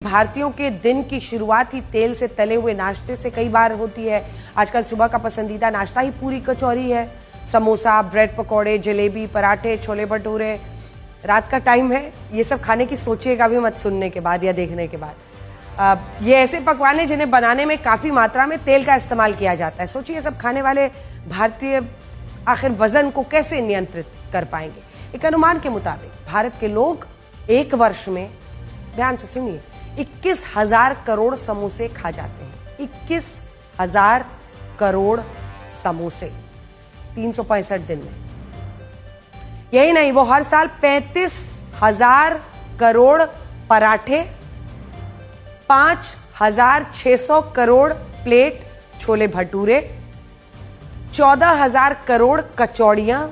भारतीयों के दिन की शुरुआत ही तेल से तले हुए नाश्ते से कई बार होती है। आजकल सुबह का पसंदीदा नाश्ता ही पूरी कचौरी है। समोसा, ब्रेड पकौड़े, जलेबी, पराठे, छोले भटूरे। रात का टाइम है, ये सब खाने की सोचिएगा भी मत सुनने के बाद या देखने के बाद। ये ऐसे पकवान हैं जिन्हें बनाने में काफ़ी मात्रा में तेल का इस्तेमाल किया जाता है। सोचिए ये सब खाने वाले भारतीय आखिर वजन को कैसे नियंत्रित कर पाएंगे। एक अनुमान के मुताबिक भारत के लोग एक वर्ष में, ध्यान से सुनिए, 21,000 करोड़ समोसे खा जाते हैं। 21,000 करोड़ समोसे 365 दिन में। यही नहीं, वो हर साल 35,000 करोड़ पराठे, 5,600 करोड़ प्लेट छोले भटूरे, 14,000 करोड़ कचौड़ियां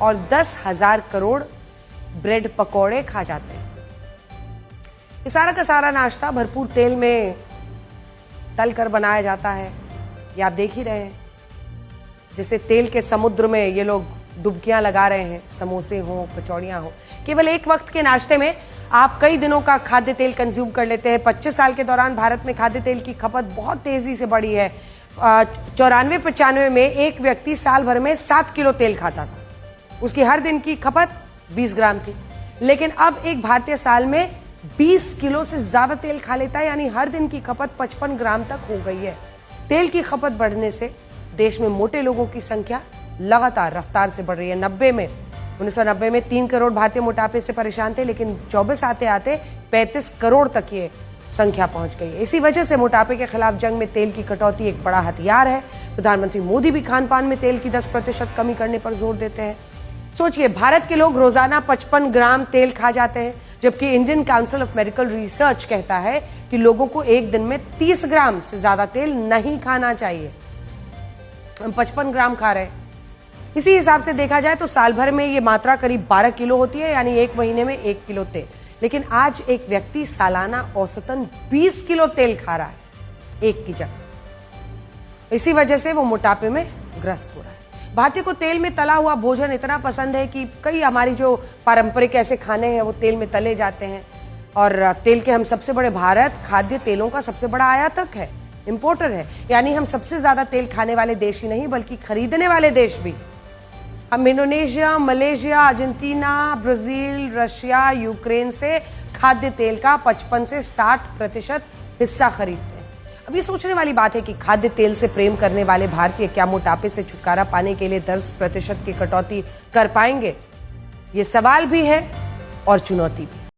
और 10,000 करोड़ ब्रेड पकौड़े खा जाते हैं। ये सारा का सारा नाश्ता भरपूर तेल में तल कर बनाया जाता है। ये आप देख ही रहे हैं, जैसे तेल के समुद्र में ये लोग डुबकियां लगा रहे हैं। समोसे हों, कचौड़ियां हों, केवल एक वक्त के नाश्ते में आप कई दिनों का खाद्य तेल कंज्यूम कर लेते हैं। 25 साल के दौरान भारत में खाद्य तेल की खपत बहुत तेजी से बढ़ी है। 94-95 में एक व्यक्ति साल भर में 7 किलो तेल खाता था। उसकी हर दिन की खपत 20 ग्राम थी, लेकिन अब एक भारतीय साल में 20 किलो से ज्यादा तेल खा लेता है, यानी हर दिन की खपत 55 ग्राम तक हो गई है। तेल की खपत बढ़ने से देश में मोटे लोगों की संख्या लगातार रफ्तार से बढ़ रही है। 1990 में 3 करोड़ भारतीय मोटापे से परेशान थे, लेकिन 24 आते आते 35 करोड़ तक ये संख्या पहुंच गई है। इसी वजह से मोटापे के खिलाफ जंग में तेल की कटौती एक बड़ा हथियार है। प्रधानमंत्री मोदी भी खान पान में तेल की 10% कमी करने पर जोर देते हैं। सोचिए, भारत के लोग रोजाना 55 ग्राम तेल खा जाते हैं, जबकि Indian council of medical research कहता है कि लोगों को एक दिन में 30 ग्राम से ज्यादा तेल नहीं खाना चाहिए। हम 55 ग्राम खा रहे हैं। इसी हिसाब से देखा जाए तो साल भर में ये मात्रा करीब 12 किलो होती है, यानी एक महीने में 1 किलो तेल। लेकिन आज एक व्यक्ति सालाना औसतन 20 किलो तेल खा रहा है एक की जगह। इसी वजह से वो मोटापे में ग्रस्त हो रहा है। भारतीय को तेल में तला हुआ भोजन इतना पसंद है कि कई हमारी जो पारंपरिक ऐसे खाने हैं वो तेल में तले जाते हैं। और तेल के हम सबसे बड़े, भारत खाद्य तेलों का सबसे बड़ा आयातक है, इंपोर्टर है। यानी हम सबसे ज्यादा तेल खाने वाले देश ही नहीं बल्कि खरीदने वाले देश भी। हम Indonesia, Malaysia, Argentina, Brazil, Russia, Ukraine से खाद्य तेल का 55 से 60% हिस्सा खरीदते हैं। अब ये सोचने वाली बात है कि खाद्य तेल से प्रेम करने वाले भारतीय क्या मोटापे से छुटकारा पाने के लिए 10% की कटौती कर पाएंगे? ये सवाल भी है और चुनौती भी।